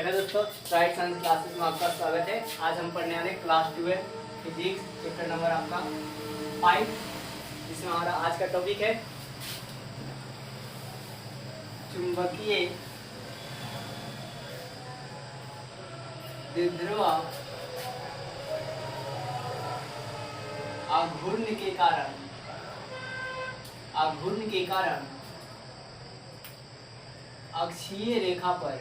Hello दोस्तों, right science classes में आपका स्वागत है। आज हम पढ़ने वाले क्लास 12 फिजिक्स चैप्टर नंबर आपका 5, जिसमें हमारा आज का टॉपिक है चुंबकीय द्विध्रुव आघूर्ण के कारण अक्षीय रेखा पर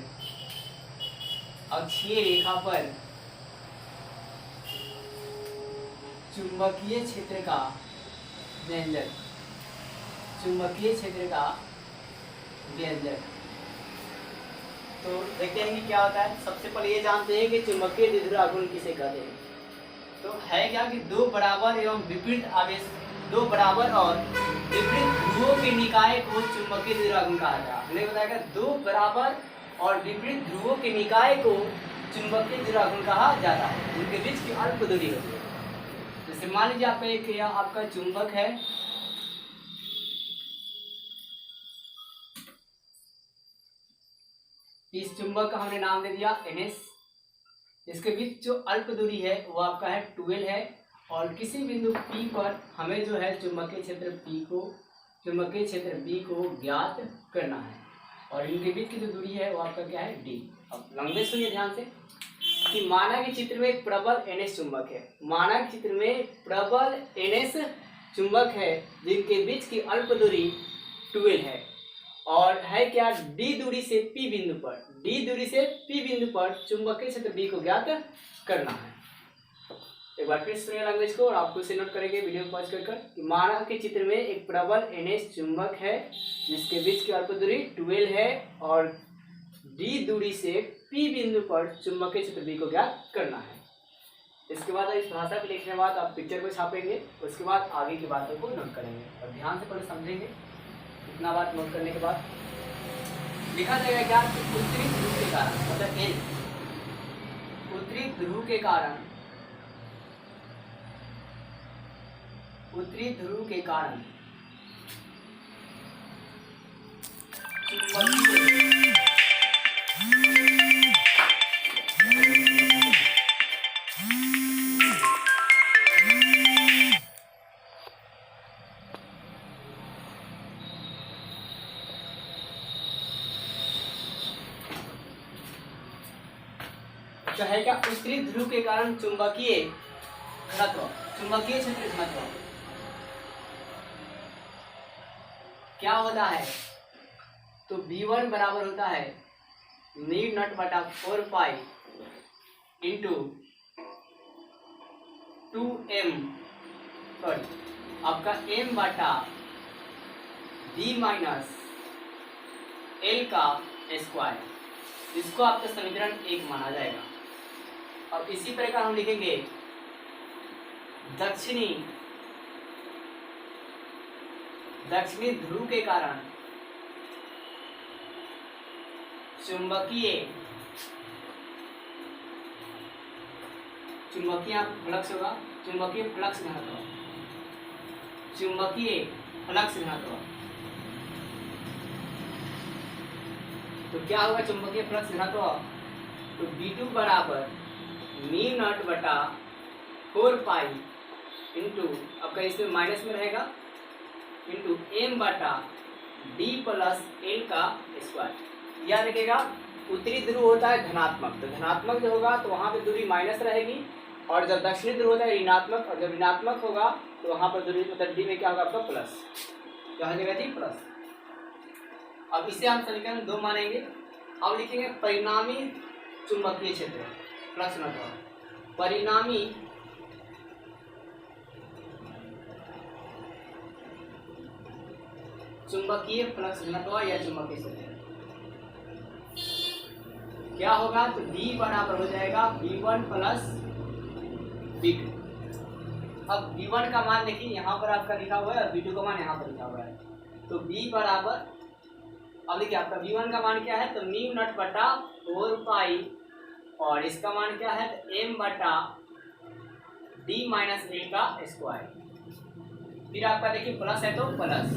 चुंबकीय क्षेत्र का व्यंजक तो देखते हैं कि क्या होता है। सबसे पहले ये जानते हैं कि चुंबकीय द्विध्रुव आघूर्ण किसे कहते हैं। तो है क्या कि दो बराबर और विपरीत ध्रुवों के निकाय को चुंबकीय द्विध्रुव आघूर्ण कहा जाता है। हमने बताया कि दो बराबर और विपरीत ध्रुवों के निकाय को चुंबकीय द्विध्रुव आघूर्ण कहा जाता है। उनके बीच की अल्प दूरी होती है। जैसे मान लीजिए आपका चुंबक है, इस चुंबक का हमने नाम दे दिया NS। इसके बीच जो अल्प दूरी है वो आपका है 12 है, और किसी बिंदु P पर हमें जो है चुंबकीय क्षेत्र B को ज्ञात करना है, और इनके बीच की जो दूरी है वो आपका क्या है D। अब लंबे सुनिए ध्यान से कि माना कि चित्र में एक प्रबल NS चुंबक है, जिनके बीच की अल्प दूरी 12 है, और है क्या D दूरी से P बिंदु पर चुंबकीय क्षेत्र B को ज्ञात करना है। एक बार फिर सुनिए लैंग्वेज को, और आपको इसे नोट करेंगे वीडियो पॉज कर कि माना कि चित्र में एक प्रबल NS चुंबक है, जिसके बीच की अल्प दूरी 12 है, और D दूरी से P बिंदु पर चुंबकीय क्षेत्र B को ज्ञात करना है। इसके बाद इस भाषा को लिखने के बाद आप पिक्चर को छापेंगे, उसके बाद आगे की बातों को नोट करेंगे, और ध्यान से पहले समझेंगे। इतना बात नोट करने के बाद लिखा जाएगा क्या कि उत्तरी ध्रुव के कारण, मतलब L, उत्तरी ध्रुव के कारण तो है क्या उत्तरी ध्रुव के कारण चुंबकीय क्षेत्र घनत्व क्या होता है। तो V1 बराबर होता है नीड नॉट बटा 4 पाई इंटू 2m आपका m बटा d माइनस l का स्क्वायर। इसको आपका समीकरण 1 माना जाएगा। अब इसी प्रकार हम लिखेंगे दक्षिणी ध्रुव के कारण चुंबकीय फ्लक्स होगा, चुंबकीय फ्लक्स घनत्व। तो क्या होगा चुंबकीय फ्लक्स घनत्व। तो B2 बराबर म्यू नॉट बटा 4 पाई इंटू आपका इसमें माइनस में रहेगा इंटू m बटा d प्लस l का स्क्वायर। याद रखिएगा उत्तरी ध्रुव होता है धनात्मक, तो धनात्मक जो होगा तो वहाँ पे दूरी माइनस रहेगी, और जब दक्षिणी ध्रुव होता है ऋणात्मक, और जब ऋणात्मक होगा तो वहाँ पर दूरी मतलब d में क्या होगा आपका प्लस, क्या हो जाएगा जी प्लस। अब इसे हम समीकरण 2 मानेंगे। अब लिखेंगे परिणामी चुंबकीय क्षेत्र फ्लक्स घनत्व, परिणामी चुंबकीय फ्लक्स घनत्व या चुंबकीय क्षेत्र क्या होगा। तो D बराबर हो जाएगा V1 प्लस V2। अब V1 का मान देखिए यहाँ पर आपका लिखा हुआ है, और V2 का मान यहाँ पर लिखा हुआ है। तो B बराबर, अब देखिए आपका V1 का मान क्या है, तो म्यू नॉट बटा 4 पाई, और इसका मान क्या है तो m बटा d माइनस l का स्क्वायर। फिर आपका देखिए प्लस है तो प्लस,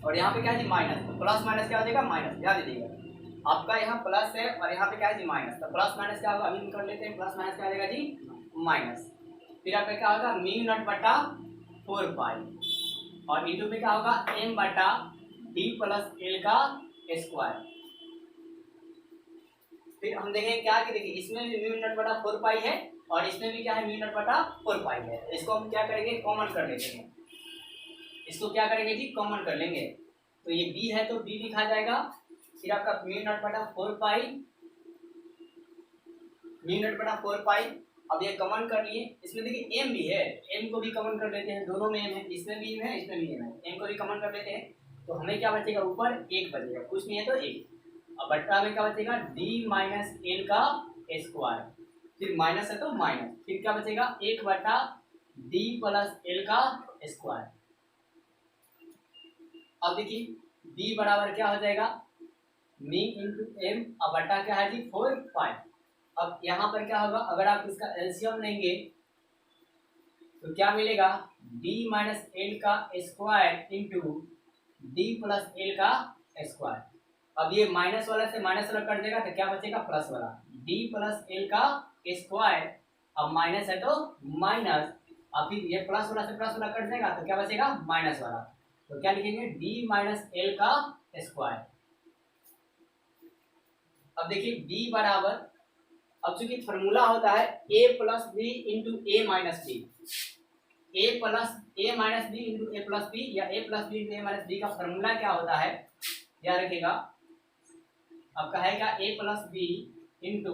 और यहाँ पे क्या है माइनस, तो प्लस माइनस क्या हो जाएगा माइनस। ध्यान दीजिएगा आपका यहाँ प्लस है और यहाँ पे क्या है जी माइनस, तो प्लस माइनस क्या होगा, अभी हम कर लेते हैं, प्लस माइनस क्या आ जाएगा जी माइनस, फिर आपका क्या होगा म्यू नॉट बटा 4 पाई और इंटू पे क्या होगा m बटा d प्लस एल का स्क्वायर। फिर हम देखेंगे क्या कि देखिए इसमें भी म्यू नॉट बटा 4 पाई है और इसमें भी क्या है म्यू नॉट बटा 4 पाई है, इसको हम क्या करेंगे कॉमन कर लेते हैं, इसको क्या करेंगे जी कॉमन कर लेंगे, तो ये b है तो b लिखा जाएगा, फिर आपका म्यू नॉट बटा 4 पाई, म्यू नॉट बटा 4 पाई। अब ये कॉमन कर लिए, इसमें देखिए m भी है, m को भी कॉमन कर लेते हैं, दोनों में m है, इसमें भी m है इसमें भी m है, m को भी कॉमन कर लेते हैं, तो हमें क्या बचेगा ऊपर 1 बचेगा, कुछ नहीं है तो 1, अब बट्टा में क्या बचेगा d माइनस एल का स्क्वायर, फिर माइनस है तो माइनस, फिर क्या बचेगा 1 बटा d प्लस एल का स्क्वायर। अब देखिए b बराबर क्या हो जाएगा मी इंटू एम, अब बटा क्या है जी 4 पाई। अब यहाँ पर क्या होगा, अगर आप इसका एलसीएम लेंगे तो क्या मिलेगा d माइनस एल का square into D plus L का स्क्वायर। अब ये माइनस वाला से माइनस वाला कट देगा तो क्या बचेगा प्लस वाला, d प्लस एल का स्क्वायर, अब माइनस है तो माइनस, अब फिर ये प्लस वाला से प्लस वाला कट देगा तो क्या बचेगा माइनस वाला, तो क्या लिखेंगे d माइनस एल का स्क्वायर। अब देखिए b बराबर, अब चूंकि फॉर्मूला होता है a plus B into A minus B, A plus A minus B into A plus B या A plus B into A minus B का फॉर्मूला क्या होता है याद रखिएगा, आपका है क्या A plus B into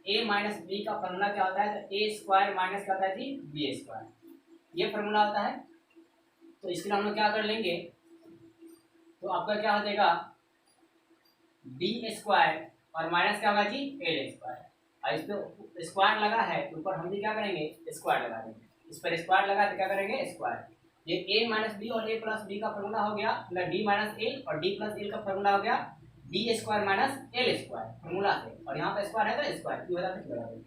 A minus B का फॉर्मूला क्या होता है, तो ए स्क्वायर माइनस क्या होता है जी बी स्क्वायर, ये फॉर्मूला होता है। तो इसके लिए हम लोग क्या कर लेंगे, तो आपका क्या हो जाएगा बी स्क्वायर और माइनस क्या होगा जी एल स्क्वायर, और इस पे स्क्वायर लगा है तो ऊपर हम भी क्या करेंगे स्क्वायर लगा देंगे, इस पर स्क्वायर लगा तो क्या करेंगे स्क्वायर, ये a माइनस बी और a प्लस बी का फॉर्मूला हो गया, मतलब d माइनस एल और d प्लस एल का फॉर्मूला हो गया D square minus L square formula से, और यहाँ पे स्क्वायर है तो स्क्वायर की वजह से बराबर।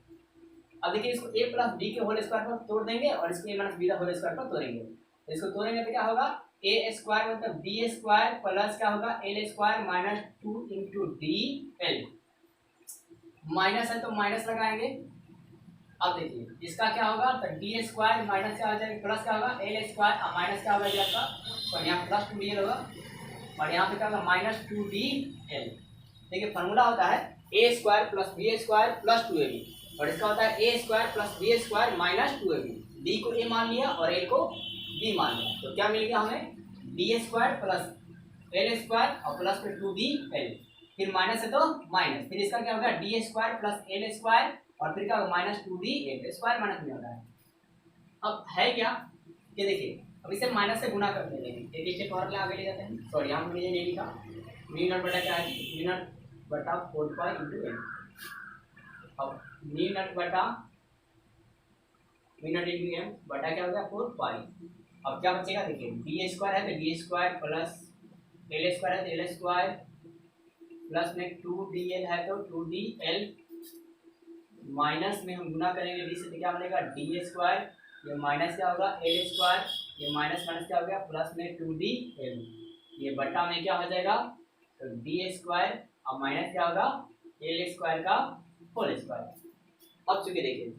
अब देखिए इसको a प्लस बी के होल स्क्वायर पर तोड़ देंगे और इसको a माइनस बी का होल स्क्वायर पर तोड़ेंगे, तो इसको तोड़ेंगे तो क्या होगा a स्क्वायर मतलब b स्क्वायर प्लस क्या होगा L square minus 2 into D L, minus है तो माइनस लगाएंगे। अब देखिए इसका क्या होगा, तो डी स्क्वायर माइनस क्या हो जाएगा प्लस क्या होगा एल स्क्वायर और माइनस क्या होगा आपका, और यहाँ प्लस 2d होगा और यहाँ पे क्या होगा माइनस 2d एल। देखिए फॉर्मूला होता है a square plus b square plus 2ab, और इसका होता है a square plus b square minus 2ab, d को ए मान लिया और एल को बी मान लिया, तो क्या मिल गया हमें D square plus L square और प्लस में 2d एल, फिर माइनस है तो माइनस, फिर इसका क्या होगा D square plus L square और फिर क्या होगा minus 2d L square minus में होता है। अब है क्या, ये देखिए अब इसे माइनस से गुना करते हैं, एक स्टेप और आगे ले जाते हैं, सॉरी यहाँ मुझे नहीं लिखा, म्यू नॉट बटा क्या है म्यू नॉट बटा 4 पाई इंटू एल, अब म्यू नॉट बटा म्यू नॉट इंटू एम बटा क्या हो गया 4 पाई, अब क्या बचेगा देखिए डी स्क्वायर है तो D square plus L square है तो एल स्क्वायर प्लस में 2dl है तो 2dl माइनस में हम गुना करेंगे डी से तो क्या बनेगा डी स्क्वायर, ये माइनस क्या होगा एल स्क्वायर, ये माइनस माइनस क्या हो गया प्लस में 2dl, ये बटा में क्या हो जाएगा तो डी स्क्वायर और माइनस क्या होगा एल स्क्वायर का होल स्क्वायर। अब चूंकि देखिए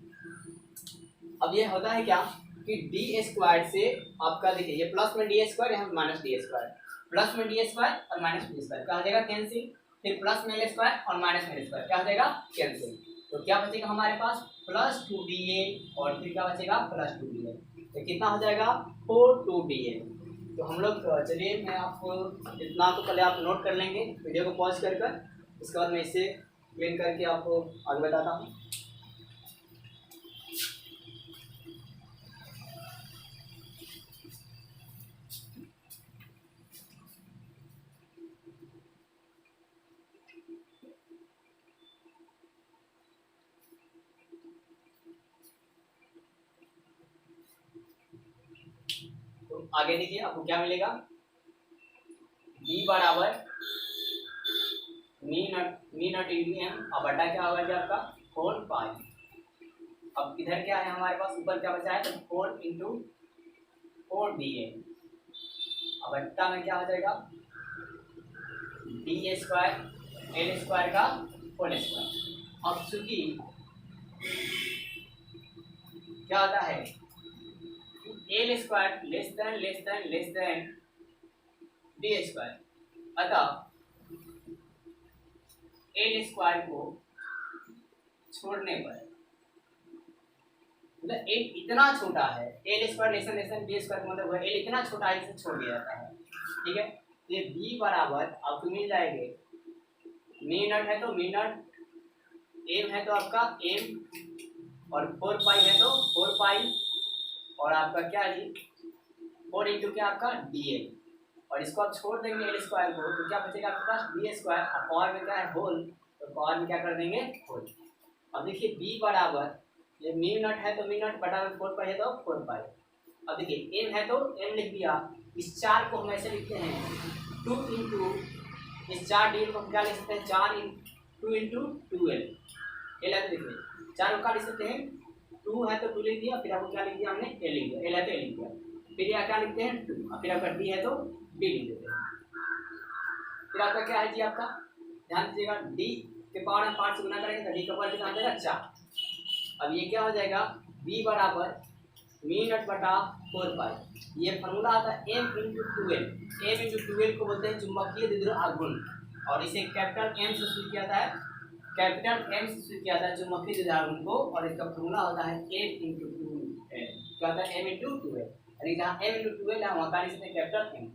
अब ये होता है क्या कि डी स्क्वायर से आपका देखिए ये प्लस में डी स्क्वायर यहाँ माइनस डी स्क्वायर, प्लस में डी स्क्वायर और माइनस डी स्क्वायर क्या हो जाएगा कैंसिल, फिर प्लस में एल स्क्वायर और माइनस में एल स्क्वायर क्या हो जाएगा कैंसिल, तो क्या बचेगा हमारे पास प्लस 2dA और फिर क्या बचेगा प्लस 2dA, तो कितना हो जाएगा 4 2dA। तो हम लोग चलिए मैं आपको इतना तो पहले आप नोट कर लेंगे वीडियो को पॉज कर कर, उसके बाद मैं इसे क्लीन करके आपको आगे बताता हूँ। आगे देखिए आपको क्या मिलेगा b बराबर मी नॉट इंटू एम और बटा क्या होगा जी आपका 4 पाई। अब इधर क्या है हमारे पास ऊपर क्या बचा है तो 4 इंटू 4dA, अब बट्टा में क्या हो जाएगा डी स्क्वायर एल स्क्वायर का होल स्क्वायर। अब चूंकि क्या होता है L square less than D square, अतः एल स्क्वायर को छोड़ने पर मतलब एल इतना छोटा है, L square less than B square मतलब एल इतना छोटा है इसे छोड़ दिया जाता है। ठीक है, ये बी बराबर आपको मिल जाएंगे मी नट है तो मी नट, एम है तो आपका एम, और 4 पाई है तो 4 पाई, और आपका क्या है जी 4 इंटू क्या आपका डी एल, और इसको आप छोड़ देंगे एल स्क्वायर को तो क्या बचेगा आपके पास बी स्क्वायर, और पावर में क्या है होल, तो पावर में क्या कर देंगे होल। अब देखिए बी बराबर ये मी नट है तो मी नट बटा में 4 पाई है तो 4 पाई। अब देखिए एम है तो एम लिख दिया, इस 4 को हम ऐसे लिखते हैं 2 इंटू इस 4 डी को हम क्या लिख सकते हैं 4 2 इंटू 2 एल, एल है तो देखिए 4 को क्या लिख सकते हैं 2 है तो 2 लिख दिया, फिर आपको क्या लिख दिया हमने एल लिख दिया, एल है तो एल लिख दिया, फिर यहाँ क्या लिखते हैं 2, और फिर आपका डी है तो डी लिख देते हैं। फिर आपका क्या है जी आपका ध्यान दीजिएगा डी के पावर में 5 से गुना करेंगे तो डी का पावर कितना आ जाएगा 4। अब ये क्या हो जाएगा बी बराबर मी नट बटा 4 पाई, ये फॉर्मूला आता है एम इंटू 2एल, एम इंटू 2एल को बोलते हैं चुंबकीय द्विध्रुव आघूर्ण, और इसे कैपिटल एम से सूचित किया जाता है, कैपिटल एम से सूचित किया जाता है चुंबकीय द्विध्रुव आघूर्ण को, और इसका फॉर्मूला होता है एम इंटू 2एल, क्या होता है एम इंटू 2एल, यानी जहाँ एम इंटू 2एल है वहाँ का लिख सकते हैं कैपिटल एम,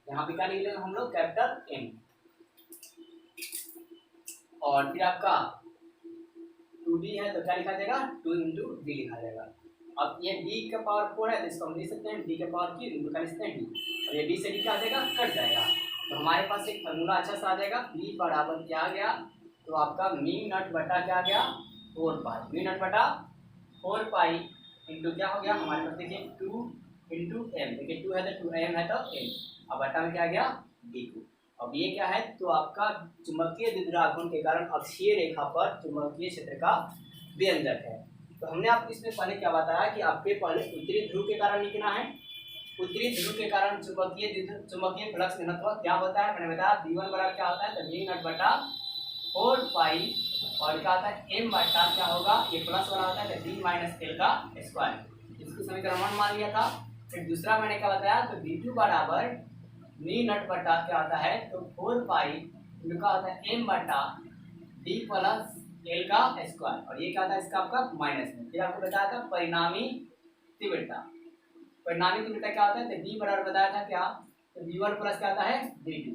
यहाँ पे क्या लिख लेंगे हम लोग कैपिटल एम, और फिर आपका 2d है तो क्या लिखा जाएगा 2 इंटू डी लिखा जाएगा। अब ये d का पावर 4 है तो इसको हम लिख सकते हैं d के पावर की इंटू का लिख सकते हैं d, और ये d से d क्या आ जाएगा कट जाएगा, तो हमारे पास एक फार्मूला अच्छा सा आ जाएगा b बराबर क्या आ गया तो आपका मी नट बटा क्या आ गया 4 पाई, मी नट बटा 4 पाई इंटू क्या हो गया हमारे पास देखिए 2 इंटू एम, देखिए 2 है तो 2 एम है तो एम, अब बटा में क्या आ गया d2। अब ये क्या है तो आपका चुंबकीय द्विध्रुव आघूर्ण के कारण अक्षीय रेखा पर चुंबकीय क्षेत्र का व्यंजक है। तो हमने आपको इसमें पहले क्या बताया कि आपके पहले उत्तरी ध्रुव के कारण लिखना है, उत्तरी ध्रुव के कारण चुंबकीय फ्लक्स घनत्व क्या होता है मैंने बताया v1 बराबर क्या होता है तो v नट बटा 4 पाई, और क्या होता है m बटा क्या होगा ये प्लस वाला होता है तो d माइनस एल का स्क्वायर, इसको समीकरण 1 मान लिया था। फिर दूसरा मैंने क्या बताया तो v2 बराबर मी नट बटा क्या होता है तो 4 पाई इनका होता है m बटा d प्लस एल का स्क्वायर, और ये क्या होता है इसका आपका माइनस में। फिर आपको बताया था परिणामी तीव्रता, परिणामी तीव्रता क्या होता है तो d बराबर बताया था क्या तो v1 प्लस क्या होता है d2,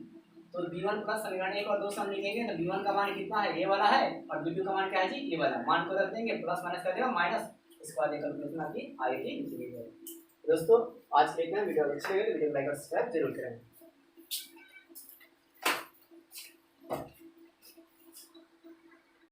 तो v1 प्लस समीकरण 1 और 2 से हम लिखेंगे तो v1 का मान कितना है ये वाला है, और v2 का मान क्या है जी ये वाला, मान को रख देंगे प्लस माइनस कर देगा माइनस, इसके बाद कैलकुलेशन आपकी आएगी। दोस्तों आज के लिए वीडियो अच्छे लगे तो वीडियो को लाइक और सब्सक्राइब जरूर करें।